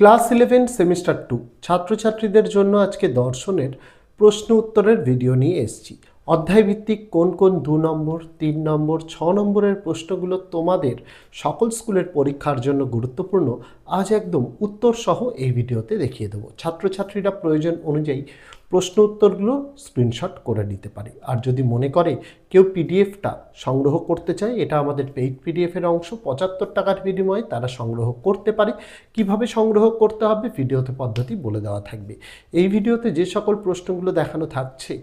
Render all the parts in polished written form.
Class 11 semester 2 ছাত্রছাত্রীদের জন্য আজকে দর্শনের প্রশ্ন উত্তরের ভিডিও নিয়ে এসেছি। অধ্যায় ভিত্তিক কোন কোন 2 নম্বর 3 নম্বর 6 নম্বরের প্রশ্নগুলো তোমাদের সকল স্কুলের পরীক্ষার জন্য গুরুত্বপূর্ণ আজ একদম উত্তর সহ এই ভিডিওতে দেখিয়ে দেবো। ছাত্রছাত্রীরা প্রয়োজন অনুযায়ী প্রশ্ন উত্তরগুলো স্ক্রিনশট করে নিতে পারে। আর যদি মনে করে কেউ পিডিএফটা সংগ্রহ করতে চায়, এটা আমাদের পেইড পিডিএফের অংশ, 75 টাকার বিনিময়ে তারা সংগ্রহ করতে পারে। কিভাবে সংগ্রহ করতে হবে ভিডিওতে পদ্ধতি বলে দেওয়া থাকবে। এই ভিডিওতে যে সকল প্রশ্নগুলো দেখানো থাকছে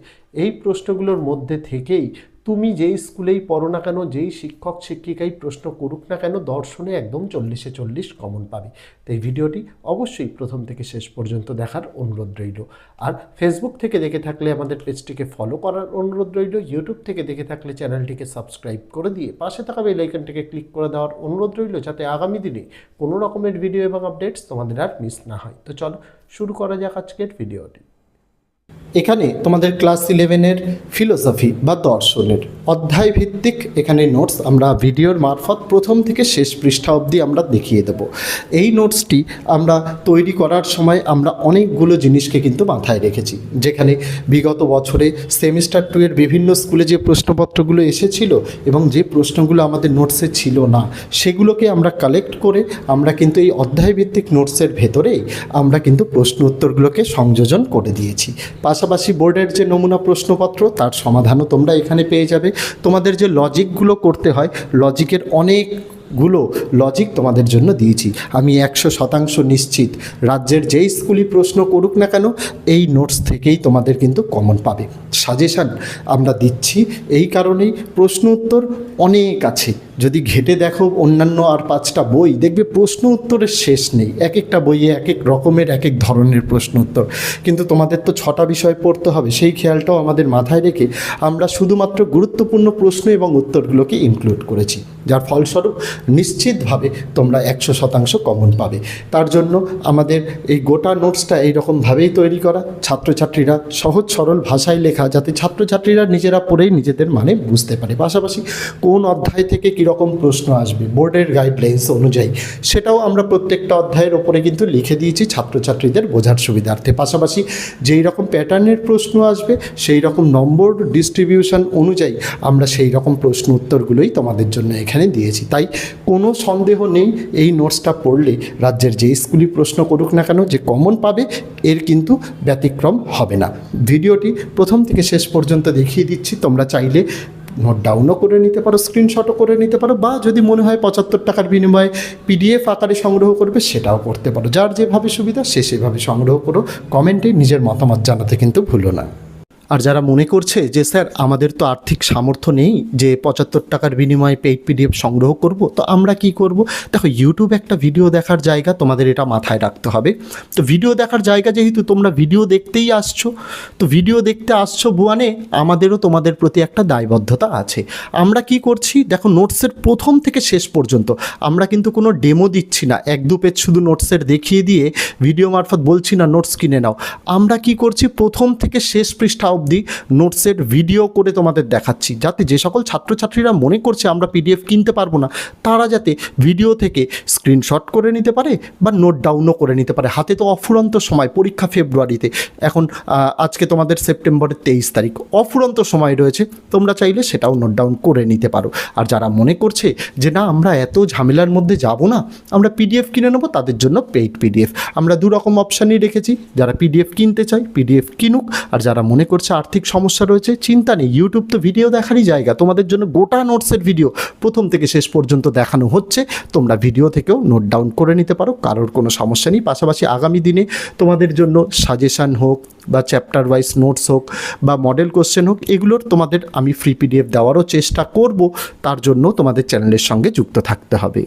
এই প্রশ্নগুলোর মধ্যে থেকেই তুমি যেই স্কুলেই পড়ো না কেন, যেই শিক্ষক শিক্ষিকাই প্রশ্ন করুক না কেন, দর্শনে একদম 40-এ 40 কমন পাবে। তাই ভিডিওটি অবশ্যই প্রথম থেকে শেষ পর্যন্ত দেখার অনুরোধ রইল। আর ফেসবুক থেকে দেখে থাকলে আমাদের পেজটিকে ফলো করার অনুরোধ রইল। ইউটিউব থেকে দেখে থাকলে চ্যানেলটিকে সাবস্ক্রাইব করে দিয়ে পাশে থাকা বেল আইকনটিকে ক্লিক করে দেওয়ার অনুরোধ রইল, যাতে আগামী দিনে কোনো রকমের ভিডিও এবং আপডেটস তোমাদের আর মিস না হয়। তো চলো শুরু করা যাক আজকের ভিডিওটি। এখানে তোমাদের ক্লাস 11-এর ফিলোসফি বা দর্শনের অধ্যায় ভিত্তিক এখানে নোটস আমরা ভিডিওর মারফত প্রথম থেকে শেষ পৃষ্ঠা অবধি আমরা দেখিয়ে দেব। এই নোটসটি আমরা তৈরি করার সময় আমরা অনেকগুলো জিনিসকে কিন্তু মাথায় রেখেছি, যেখানে বিগত বছরে সেমিস্টার 2 এর বিভিন্ন স্কুলে যে প্রশ্নপত্রগুলো এসেছিল এবং যে প্রশ্নগুলো আমাদের নোটসে ছিল না, সেগুলোকে আমরা কালেক্ট করে আমরা কিন্তু এই অধ্যায় ভিত্তিক নোটসের ভেতরেই আমরা কিন্তু প্রশ্ন উত্তরগুলোকে সংযোজন করে দিয়েছি। পাশাপাশি বোর্ডের যে নমুনা প্রশ্নপত্র তার সমাধানও তোমরা এখানে পেয়ে যাবে। তোমাদের যে লজিকগুলো করতে হয়, লজিকের অনেকগুলো লজিক তোমাদের জন্য দিয়েছি। আমি 100% নিশ্চিত রাজ্যের যেই স্কুলই প্রশ্ন করুক না কেন এই নোটস থেকেই তোমাদের কিন্তু কমন পাবে। সাজেশান আমরা দিচ্ছি এই কারণেই, প্রশ্ন উত্তর অনেক আছে। যদি ঘেটে দেখো অন্যান্য আর 5টা বই, দেখবে প্রশ্ন উত্তরের শেষ নেই। এক একটা বইয়ে এক এক রকমের এক এক ধরনের প্রশ্ন উত্তর, কিন্তু তোমাদের তো 6টা বিষয় পড়তে হবে, সেই খেয়ালটাও আমাদের মাথায় রেখে আমরা শুধুমাত্র গুরুত্বপূর্ণ প্রশ্ন এবং উত্তরগুলোকে ইনক্লুড করেছি, যার ফলস্বরূপ নিশ্চিতভাবে তোমরা 100% কমন পাবে। তার জন্য আমাদের এই গোটা নোটসটা এইরকমভাবেই তৈরি করা, ছাত্রছাত্রীরা সহজ সরল ভাষায় লেখা, যাতে ছাত্রছাত্রীরা নিজেরা পড়েই নিজেদের মানে বুঝতে পারে। পাশাপাশি কোন অধ্যায় থেকে কীরকম প্রশ্ন আসবে বোর্ডের গাইডলাইন্স অনুযায়ী সেটাও আমরা প্রত্যেকটা অধ্যায়ের ওপরে কিন্তু লিখে দিয়েছি ছাত্রছাত্রীদের বোঝার সুবিধার্থে। পাশাপাশি যেই রকম প্যাটার্নের প্রশ্ন আসবে সেই রকম নম্বর ডিস্ট্রিবিউশন অনুযায়ী আমরা সেই রকম প্রশ্ন উত্তরগুলোই তোমাদের জন্য এখানে দিয়েছি। তাই কোনো সন্দেহ নেই এই নোটসটা পড়লে রাজ্যের যেই স্কুলই প্রশ্ন করুক না কেন যে কমন পাবে এর কিন্তু ব্যতিক্রম হবে না। ভিডিওটি প্রথম থেকে শেষ পর্যন্ত দেখিয়ে দিচ্ছি, তোমরা চাইলে নোট ডাউনও করে নিতে পারো, স্ক্রিনশটও করে নিতে পারো, বা যদি মনে হয় 75 টাকার বিনিময়ে পিডিএফ আকারে সংগ্রহ করবে সেটাও করতে পারো। যার যেভাবে সুবিধা সে সেভাবে সংগ্রহ করো। কমেন্টে নিজের মতামত জানাতে কিন্তু ভুলো না। আর যারা মনে করছে যে স্যার আমাদের তো আর্থিক সামর্থ্য নেই যে 75 টাকার বিনিময়ে পেইড পিডিএফ সংগ্রহ করব, তো আমরা কি করব? দেখো, ইউটিউব একটা ভিডিও দেখার জায়গা, তোমাদের এটা মাথায় রাখতে হবে। তো ভিডিও দেখার জায়গা যেহেতু তোমরা ভিডিও দেখতেই আসছো, তো ভিডিও দেখতে আসছো বুয়ানে আমাদেরও তোমাদের প্রতি একটা দায়বদ্ধতা আছে। আমরা কি করছি দেখো, নোটসের প্রথম থেকে শেষ পর্যন্ত আমরা কিন্তু কোনো ডেমো দিচ্ছি না, 1-2 পেজ শুধু নোটসের দেখিয়ে দিয়ে ভিডিও মারফত বলছি না নোটস কিনে নাও। আমরা কি করছি, প্রথম থেকে শেষ পৃষ্ঠা অবধি নোটসের ভিডিও করে তোমাদের দেখাচ্ছি, যাতে যে সকল ছাত্রছাত্রীরা মনে করছে আমরা পিডিএফ কিনতে পারবো না তারা যাতে ভিডিও থেকে স্ক্রিনশট করে নিতে পারে বা নোট ডাউনও করে নিতে পারে। হাতে তো অফুরন্ত সময়, পরীক্ষা ফেব্রুয়ারিতে, এখন আজকে তোমাদের সেপ্টেম্বরের 23 তারিখ, অফুরন্ত সময় রয়েছে, তোমরা চাইলে সেটাও নোট ডাউন করে নিতে পারো। আর যারা মনে করছে যে না আমরা এত ঝামেলার মধ্যে যাব না, আমরা পিডিএফ কিনে নেবো, তাদের জন্য পেইড পিডিএফ আমরা 2 রকম অপশানই রেখেছি। যারা পিডিএফ কিনতে চায় পিডিএফ কিনুক, আর যারা মনে করছে আর্থিক সমস্যা রয়েছে চিন্তা নেই, ইউটিউব তো ভিডিও দেখারই জায়গা। তোমাদের জন্য গোটা নোটসের ভিডিও প্রথম থেকে শেষ পর্যন্ত দেখানো হচ্ছে, তোমরা ভিডিও থেকেও নোট ডাউন করে নিতে পারো, কারোর কোনো সমস্যা নেই। পাশাপাশি আগামী দিনে তোমাদের জন্য সাজেশান হোক বা চ্যাপ্টার ওয়াইজ নোটস হোক বা মডেল কোশ্চেন হোক, এগুলোর তোমাদের আমি ফ্রি পিডিএফ দেওয়ারও চেষ্টা করব। তার জন্য তোমাদের চ্যানেলের সঙ্গে যুক্ত থাকতে হবে।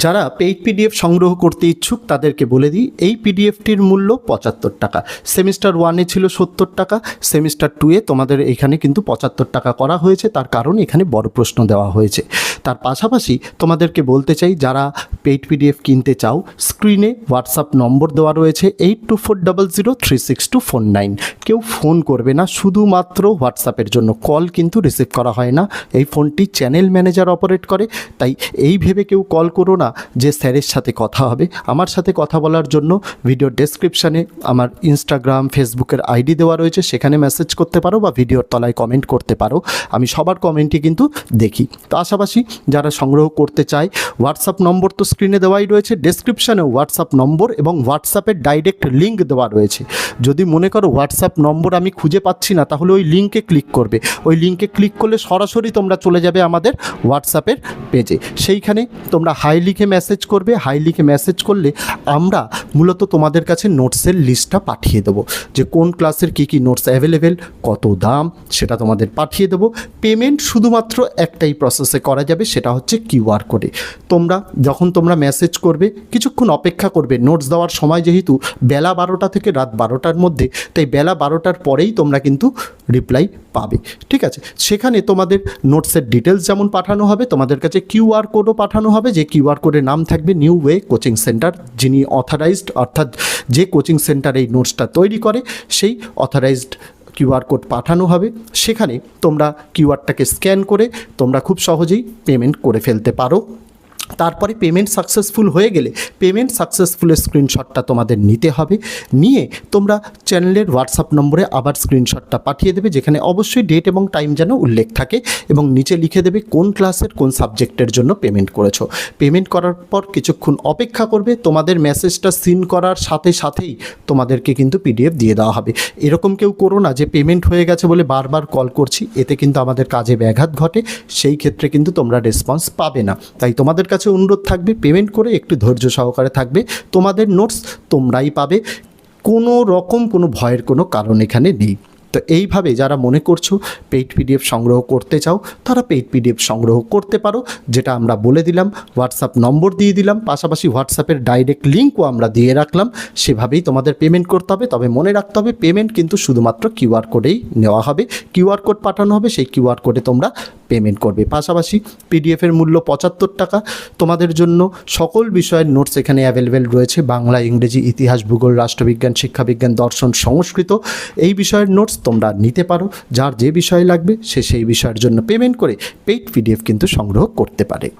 যারা পেইড পিডিএফ সংগ্রহ করতে ইচ্ছুক তাদেরকে বলে দিই, এই পিডিএফটির মূল্য 75 টাকা। সেমিস্টার 1-এ ছিল 70 টাকা, সেমিস্টার 2-এ তোমাদের এখানে কিন্তু 75 টাকা করা হয়েছে। তার কারণ এখানে বড় প্রশ্ন দেওয়া হয়েছে। তার পাশাপাশি তোমাদেরকে বলতে চাই, যারা পেইড পিডিএফ কিনতে চাও, স্ক্রিনে হোয়াটসঅ্যাপ নম্বর দেওয়া রয়েছে 8240036249। কেউ ফোন করবে না, শুধুমাত্র হোয়াটসঅ্যাপের জন্য। কল কিন্তু রিসিভ করা হয় না, এই ফোনটি চ্যানেল ম্যানেজার অপারেট করে। তাই এই ভেবে কেউ কল করো না যে স্যারের সাথে কথা হবে। আমার সাথে কথা বলার জন্য ভিডিওর ডেসক্রিপশানে আমার ইনস্টাগ্রাম, ফেসবুকের আইডি দেওয়া রয়েছে, সেখানে মেসেজ করতে পারো বা ভিডিওর তলায় কমেন্ট করতে পারো। আমি সবার কমেন্টই কিন্তু দেখি। তো আশাবাসী যারা সংগ্রহ করতে চায়, হোয়াটসঅ্যাপ নম্বর তো স্ক্রিনে দেওয়াই রয়েছে, ডেসক্রিপশানেও হোয়াটসঅ্যাপ নম্বর এবং হোয়াটসঅ্যাপের ডাইরেক্ট লিঙ্ক দেওয়া রয়েছে। যদি মনে করো হোয়াটসঅ্যাপ নম্বর আমি খুঁজে পাচ্ছি না, তাহলে ওই লিঙ্কে ক্লিক করবে। ওই লিঙ্কে ক্লিক করলে সরাসরি তোমরা চলে যাবে আমাদের হোয়াটসঅ্যাপের পেজে। সেইখানে তোমরা হাই লিখে মেসেজ করবে। হাই লিখে মেসেজ করলে আমরা মূলত তোমাদের কাছে নোটসের লিস্টটা পাঠিয়ে দেবো, যে কোন ক্লাসের কী কী নোটস অ্যাভেলেবেল, কত দাম, সেটা তোমাদের পাঠিয়ে দেবো। পেমেন্ট শুধুমাত্র একটাই প্রসেসে করা যাবে, সেটা হচ্ছে কিউআর কোডে। তোমরা মেসেজ করবে, কিছুক্ষণ অপেক্ষা করবে। নোটস দেওয়ার সময় যেহেতু বেলা 12টা থেকে রাত 12টার মধ্যে, তাই বেলা 12টার পরেই তোমরা কিন্তু রিপ্লাই পাবে। ঠিক আছে, সেখানে তোমাদের নোটসের ডিটেলস যেমন পাঠানো হবে, তোমাদের কাছে কিউআর কোডও পাঠানো হবে, যে কিউআর কোডের নাম থাকবে নিউ ওয়ে কোচিং সেন্টার। যিনি অথরাইজড, অর্থাৎ যে কোচিং সেন্টার এই নোটসটা তৈরি করে, সেই অথরাইজড কিউআর কোড পাঠানো হবে। সেখানে তোমরা কিউআরটাকে স্ক্যান করে তোমরা খুব সহজেই পেমেন্ট করে ফেলতে পারো। তারপরে পেমেন্ট সাকসেসফুল হয়ে গেলে পেমেন্ট সাকসেসফুলের স্ক্রিনশটটা তোমাদের নিতে হবে। নিয়ে তোমরা চ্যানেলের হোয়াটসঅ্যাপ নম্বরে আবার স্ক্রিনশটটা পাঠিয়ে দেবে, যেখানে অবশ্যই ডেট এবং টাইম যেন উল্লেখ থাকে, এবং নিচে লিখে দেবে কোন ক্লাসের কোন সাবজেক্টের জন্য পেমেন্ট করেছো। পেমেন্ট করার পর কিছুক্ষণ অপেক্ষা করবে। তোমাদের মেসেজটা সিন করার সাথে সাথেই তোমাদেরকে কিন্তু পিডিএফ দিয়ে দেওয়া হবে। এরকম কেউ করো না যে পেমেন্ট হয়ে গেছে বলে বারবার কল করছি, এতে কিন্তু আমাদের কাজে ব্যাঘাত ঘটে। সেই ক্ষেত্রে কিন্তু তোমরা রেসপন্স পাবে না। তাই তোমাদের কাছে অনুরোধ থাকবে, পেমেন্ট করে একটু ধৈর্য সহকারে থাকবে। তোমাদের নোটস তোমরাই পাবে, কোনো রকম কোনো ভয়ের কোনো কারণ এখানে নেই। তো এইভাবে যারা মনে করছো পেইড পিডিএফ সংগ্রহ করতে চাও, তারা পেইড পিডিএফ সংগ্রহ করতে পারো। যেটা আমরা বলে দিলাম, হোয়াটসঅ্যাপ নম্বর দিয়ে দিলাম, পাশাপাশি হোয়াটসঅ্যাপের ডাইরেক্ট লিঙ্কও আমরা দিয়ে রাখলাম। সেভাবেই তোমাদের পেমেন্ট করতে হবে। তবে মনে রাখতে হবে, পেমেন্ট কিন্তু শুধুমাত্র কিউআর কোডেই নেওয়া হবে। কিউআর কোড পাঠানো হবে, সেই কিউআর কোডে তোমরা পেমেন্ট করবে। পাশাপাশি পিডিএফের মূল্য 75 টাকা। তোমাদের জন্য সকল বিষয়ের নোটস এখানে অ্যাভেলেবেল রয়েছে, বাংলা, ইংরেজি, ইতিহাস, ভূগোল, রাষ্ট্রবিজ্ঞান, শিক্ষাবিজ্ঞান, দর্শন, সংস্কৃত, এই বিষয়ের নোটস তোমরা নিতে পারো। যার যে বিষয় লাগবে সে সেই বিষয়ের জন্য পেমেন্ট করে পেইড পিডিএফ কিন্তু সংগ্রহ করতে পারে।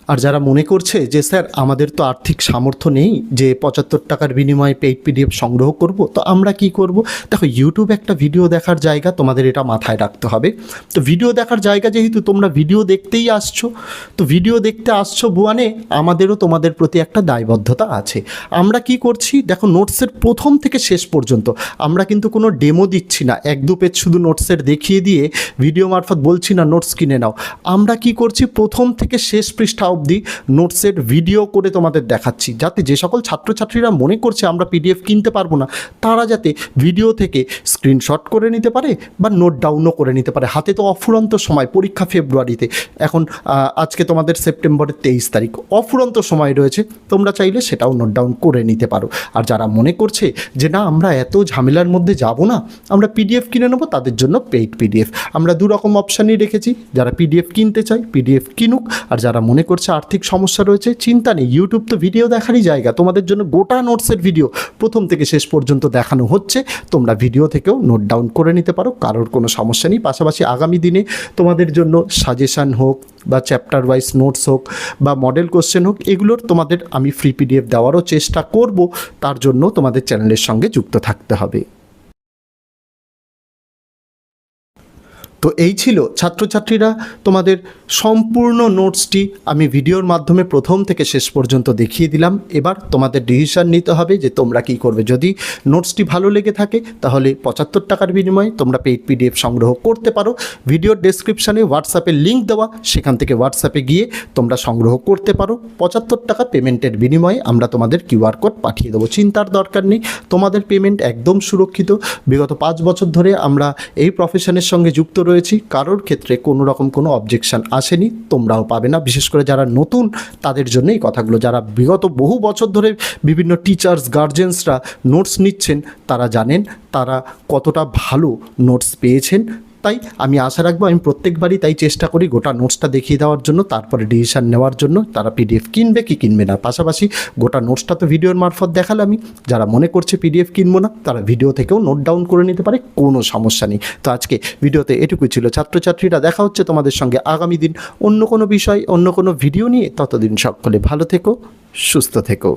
আর যারা মনে করছে যে স্যার আমাদের তো আর্থিক সামর্থ্য নেই যে 75 টাকার বিনিময়ে পেইড পিডিএফ সংগ্রহ করব, তো আমরা কি করব? দেখো, ইউটিউব একটা ভিডিও দেখার জায়গা, তোমাদের এটা মাথায় রাখতে হবে। তো ভিডিও দেখার জায়গা যেহেতু, তোমরা ভিডিও দেখতেই আসছো, তো ভিডিও দেখতে আসছো বুয়ানে, আমাদেরও তোমাদের প্রতি একটা দায়বদ্ধতা আছে। আমরা কি করছি দেখো, নোটসের প্রথম থেকে শেষ পর্যন্ত আমরা কিন্তু কোনো ডেমো দিচ্ছি না, 1-2 পেজ শুধু নোটসের দেখিয়ে দিয়ে ভিডিও মারফত বলছি না নোটস কিনে নাও। আমরা কি করছি, প্রথম থেকে শেষ পৃষ্ঠা অবধি নোটসের ভিডিও করে তোমাদের দেখাচ্ছি, যাতে যে সকল ছাত্রছাত্রীরা মনে করছে আমরা পিডিএফ কিনতে পারবো না, তারা যাতে ভিডিও থেকে স্ক্রিনশট করে নিতে পারে বা নোট ডাউনও করে নিতে পারে। হাতে তো অফুরন্ত সময়, পরীক্ষা ফেব্রুয়ারিতে, এখন আজকে তোমাদের সেপ্টেম্বরের 23 তারিখ, অফুরন্ত সময় রয়েছে। তোমরা চাইলে সেটাও নোট ডাউন করে নিতে পারো। আর যারা মনে করছে যে না আমরা এত ঝামেলার মধ্যে যাব না, আমরা পিডিএফ কিনে নেবো, তাদের জন্য পেইড পিডিএফ আমরা 2 রকম অপশানই রেখেছি। যারা পিডিএফ কিনতে চায় পিডিএফ কিনুক, আর যারা মনে করছে আর্থিক সমস্যা রয়েছে, চিন্তা নেই, ইউটিউব তো ভিডিও দেখারই জায়গা। তোমাদের জন্য গোটা নোটসের ভিডিও প্রথম থেকে শেষ পর্যন্ত দেখানো হচ্ছে। তোমরা ভিডিও থেকেও নোট ডাউন করে নিতে পারো, কারোর কোনো সমস্যা নেই। পাশাপাশি আগামী দিনে তোমাদের জন্য সাজেশান হোক বা চ্যাপ্টার ওয়াইজ নোটস হোক বা মডেল কোশ্চেন হোক, এগুলোর তোমাদের আমি ফ্রি পিডিএফ দেওয়ারও চেষ্টা করব। তার জন্য তোমাদের চ্যানেলের সঙ্গে যুক্ত থাকতে হবে। তো এই ছিল ছাত্রছাত্রীরা তোমাদের সম্পূর্ণ নোটসটি আমি ভিডিওর মাধ্যমে প্রথম থেকে শেষ পর্যন্ত দেখিয়ে দিলাম। এবার তোমাদের ডিসিশন নিতে হবে যে তোমরা কি করবে। যদি নোটসটি ভালো লেগে থাকে তাহলে 75 টাকার বিনিময়ে তোমরা পেইড পিডিএফ সংগ্রহ করতে পারো। ভিডিওর ডেসক্রিপশানে হোয়াটসঅ্যাপের লিঙ্ক দেওয়া, সেখান থেকে হোয়াটসঅ্যাপে গিয়ে তোমরা সংগ্রহ করতে পারো। 75 টাকা পেমেন্টের বিনিময়ে আমরা তোমাদের কিউআর কোড পাঠিয়ে দেবো। চিন্তার দরকার নেই, তোমাদের পেমেন্ট একদম সুরক্ষিত। বিগত 5 বছর ধরে আমরা এই প্রফেশনের সঙ্গে যুক্ত রয়েছি। রয়েছি, কারোর ক্ষেত্রে কোনো রকম কোনো অবজেকশন আসেনি, তোমরাও পাবে না। বিশেষ করে যারা নতুন তাদের জন্য এই কথাগুলো, যারা বিগত বহু বছর ধরে বিভিন্ন টিচার্স গার্জেন্সরা নোটস নিচ্ছেন তারা জানেন তারা কতটা ভালো নোটস পেয়েছেন। তাই আমি আশা রাখবো, আমি প্রত্যেকবারই তাই চেষ্টা করি গোটা নোটসটা দেখিয়ে দেওয়ার জন্য, তারপরে ডিসিশান নেওয়ার জন্য তারা পিডিএফ কিনবে কি কিনবে না। পাশাপাশি গোটা নোটসটা তো ভিডিওর মারফত দেখালামই, যারা মনে করছে পিডিএফ কিনবো না তারা ভিডিও থেকেও নোট ডাউন করে নিতে পারে, কোনো সমস্যা নেই। তো আজকে ভিডিওতে এটুকুই ছিল ছাত্রছাত্রীরা, দেখা হচ্ছে তোমাদের সঙ্গে আগামী দিন অন্য কোনো বিষয় অন্য কোনো ভিডিও নিয়ে। ততদিন সকলে ভালো থেকো, সুস্থ থেকো।